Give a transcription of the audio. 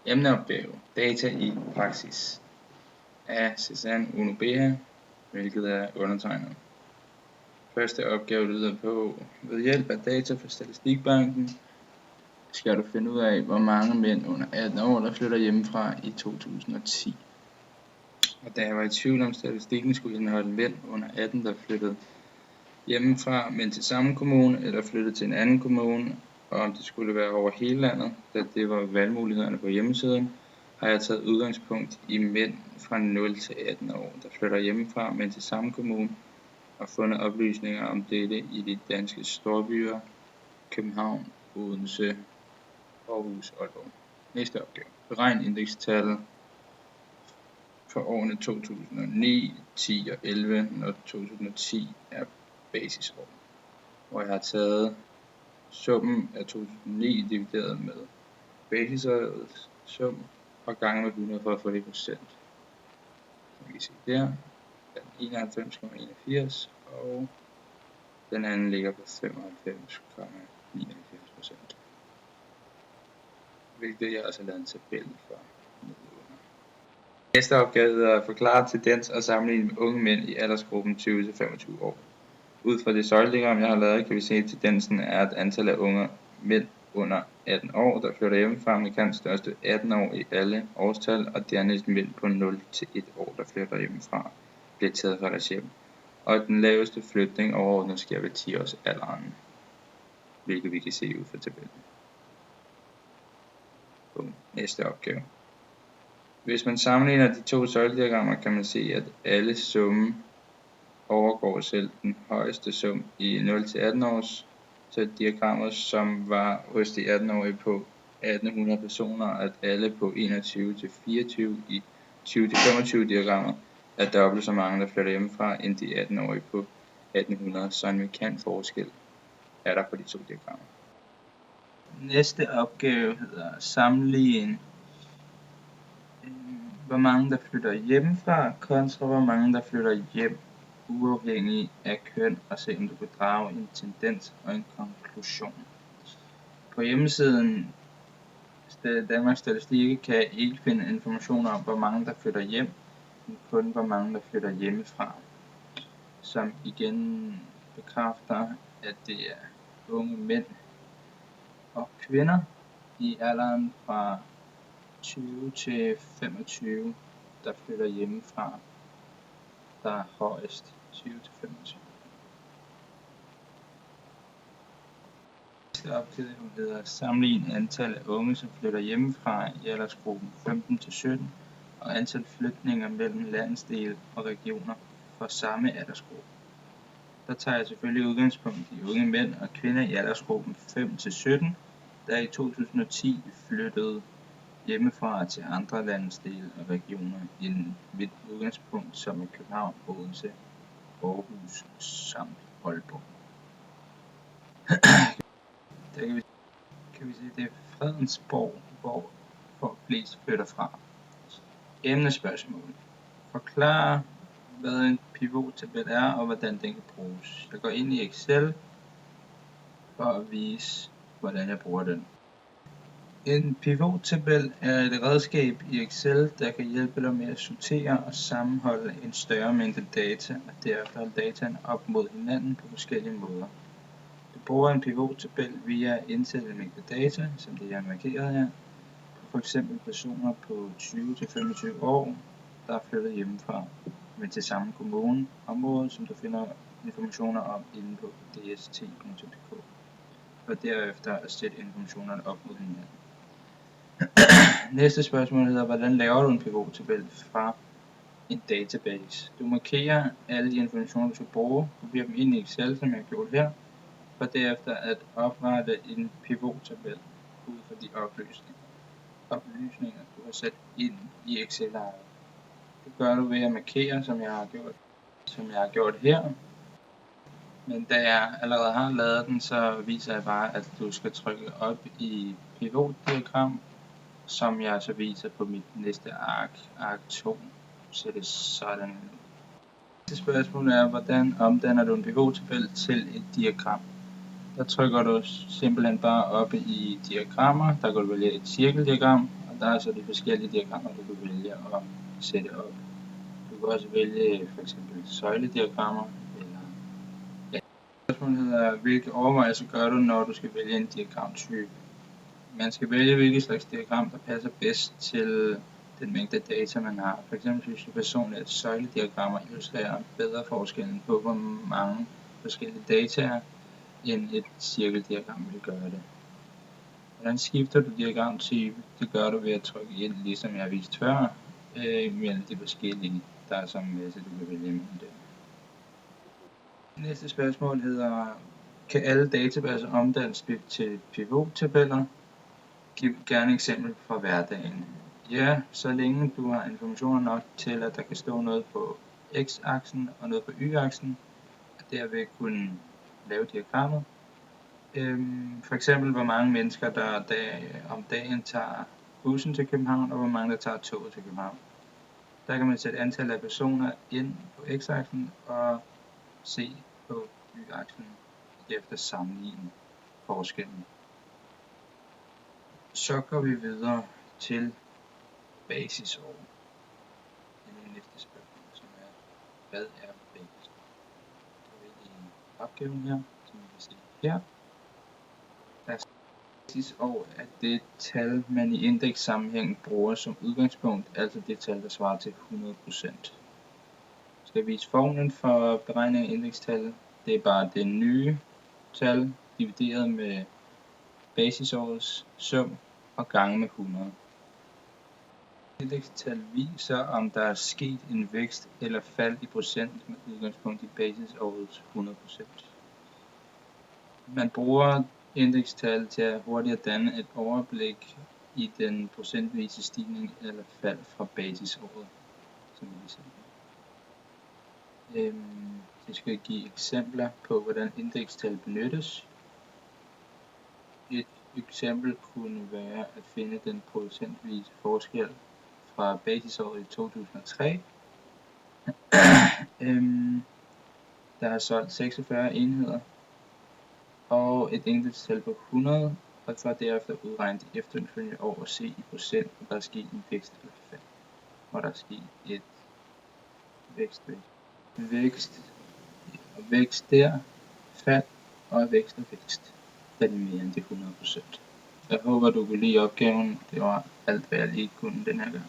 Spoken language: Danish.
Emneopgave. Data i praksis. Af Cezanne Uno Beha, hvilket er undertegnet. Første opgave lyder på: ved hjælp af data fra Statistikbanken skal du finde ud af, hvor mange mænd under 18 år, der flytter hjemmefra i 2010. Og da jeg var i tvivl om statistikken skulle indeholde mænd under 18, der flyttede hjemmefra, men til samme kommune eller flyttede til en anden kommune, og om det skulle være over hele landet, da det var valgmulighederne på hjemmesiden, har jeg taget udgangspunkt i mænd fra 0 til 18 år, der flytter hjemmefra, men til samme kommune, og fundet oplysninger om dette i de danske storbyer, København, Odense, Aarhus og Aalborg. Næste opgave. Beregn indekstallet for årene 2009, 10 og 11, når 2010 er basisår, hvor jeg har taget summen af 2009 divideret med basisårets sum og gange med 100 for at få det procent. Som I kan se der, den 91,81 og den anden ligger på 95,79%. Hvilket jeg også har lavet en tabel for. Næste opgave er at forklare tendens og sammenligne med unge mænd i aldersgruppen 20-25 år. Ud fra det søjlediagram jeg har lavet, kan vi se, at tendensen er, at antallet af unge mænd under 18 år, der flytter hjemmefra, med største 18 år i alle årstal, og dernæst mænd på 0 til 1 år, der flytter hjemmefra, bliver taget fra deres hjem. Og den laveste flytning overordnet sker ved 10 års alderen, hvilket vi kan se ud fra tabellen. Næste opgave. Hvis man sammenligner de to søjlediagrammer, kan man se, at alle summen overgår selv den højeste sum i 0-18 års diagrammet, som var hos de 18-årige på 1800 personer, at alle på 21-24 i 20-25 diagrammet er dobbelt så mange, der flytter hjemmefra, end de 18-årige på 1800, så en markant forskel er der på de to diagrammer. Næste opgave hedder sammenligne hvor mange der flytter hjemmefra kontra hvor mange der flytter hjem uafhængig af køn, og se om du kan drage en tendens og en konklusion. På hjemmesiden Danmarks Statistik kan jeg ikke finde informationer om hvor mange der flytter hjem, men kun hvor mange der flytter hjemmefra, som igen bekræfter at det er unge mænd og kvinder i alderen fra 20 til 25, der flytter hjemmefra, der er højest 20 til 25. Næste opgave hedder sammenligne antal af unge, som flytter hjemmefra i aldersgruppen 15 til 17, og antal flytninger mellem landsdele og regioner for samme aldersgruppe. Der tager jeg selvfølgelig udgangspunkt i unge mænd og kvinder i aldersgruppen 5 til 17, der i 2010 flyttede hjemmefra til andre landsdele og regioner end mit udgangspunkt, som i København, Odense, Aarhus samt Aalborg. Der kan vi se, det er Fredensborg, hvor folk flest flytter fra. Emnespørgsmål. Forklar, hvad en pivottabel er og hvordan den kan bruges. Jeg går ind i Excel for at vise, hvordan jeg bruger den. En pivottabel er et redskab i Excel, der kan hjælpe dig med at sortere og sammenholde en større mængde data, og derefter holde dataen op mod hinanden på forskellige måder. Du bruger en pivottabel via at indsætte en mængde data, som det jeg har markeret her, på f.eks. personer på 20-25 år, der er flyttet hjemmefra, men til samme kommune, område, som du finder informationer om inde på dst.dk, og derefter at sætte informationerne op mod hinanden. Næste spørgsmål hedder, hvordan laver du en pivottabel fra en database? Du markerer alle de informationer, du skal bruge, kopierer dem ind i Excel, som jeg har gjort her, for derefter at oprette en pivottabel ud fra de oplysninger, du har sat ind i Excel-arket. Det gør du ved at markere, som jeg har gjort her. Men da jeg allerede har lavet den, så viser jeg bare, at du skal trykke op i pivotdiagram, som jeg så viser på mit næste ark 2. Så det sådan. Næste spørgsmål er, hvordan omdanner du en pivottabel til et diagram? Der trykker du simpelthen bare op i diagrammer, der kan du vælge et cirkeldiagram, og Og der er så de forskellige diagrammer, du kan vælge at sætte op. Du kan også vælge for eksempel søjlediagrammer, eller spørgsmålet hedder, hvilke overvejelser gør du, når du skal vælge en diagramtype? Man skal vælge, hvilket slags diagram, der passer bedst til den mængde data, man har. For eksempel synes jeg personligt, at søjlediagrammer illustrerer bedre forskellen på, hvor mange forskellige data end et cirkeldiagram vil gøre det. Hvordan skifter du diagramtype? Det gør du ved at trykke ind, ligesom jeg har vist før, mellem de forskellige. Der er så en masse, du kan vælge mellem dem. Næste spørgsmål hedder, kan alle databaser omdannes til pivottabeller? Giv gerne eksempel fra hverdagen. Ja, så længe du har informationer nok til, at der kan stå noget på x-aksen og noget på y-aksen, og derved kunne lave diagrammet. For eksempel, hvor mange mennesker der om dagen tager bussen til København, og hvor mange der tager toget til København. Der kan man sætte antal af personer ind på x-aksen og se på y-aksen efter sammenligne forskellen. Så går vi videre til basisår. Det er næste spørgsmål, som er, hvad er basisår? Så er vi i opgaven her, som vi kan se her. Basisår er det tal, man i indekssammenhæng bruger som udgangspunkt, altså det tal, der svarer til 100%. Skal jeg vise formlen for beregning af indekstal? Det er bare det nye tal divideret med basisårets sum og gange med 100. Indekstal viser, om der er sket en vækst eller fald i procent med udgangspunkt i basisårets 100%. Man bruger indekstal til at hurtigt danne et overblik i den procentvise stigning eller fald fra basisåret, som vi ser. Det skal give eksempler på, hvordan indekstal benyttes. Et eksempel kunne være at finde den procentvise forskel fra basisåret i 2003. Der er solgt 46 enheder og et indekstal på 100, og så derefter udregne de efterfølgende år og se i procent, om der er sket en vækst eller fald. Og der er sket et vækst der, fald og vækst og vækst, da det er mere end de 100%. Jeg håber, du kunne lide opgaven. Det var alt, hvad jeg lige kunne den her gang.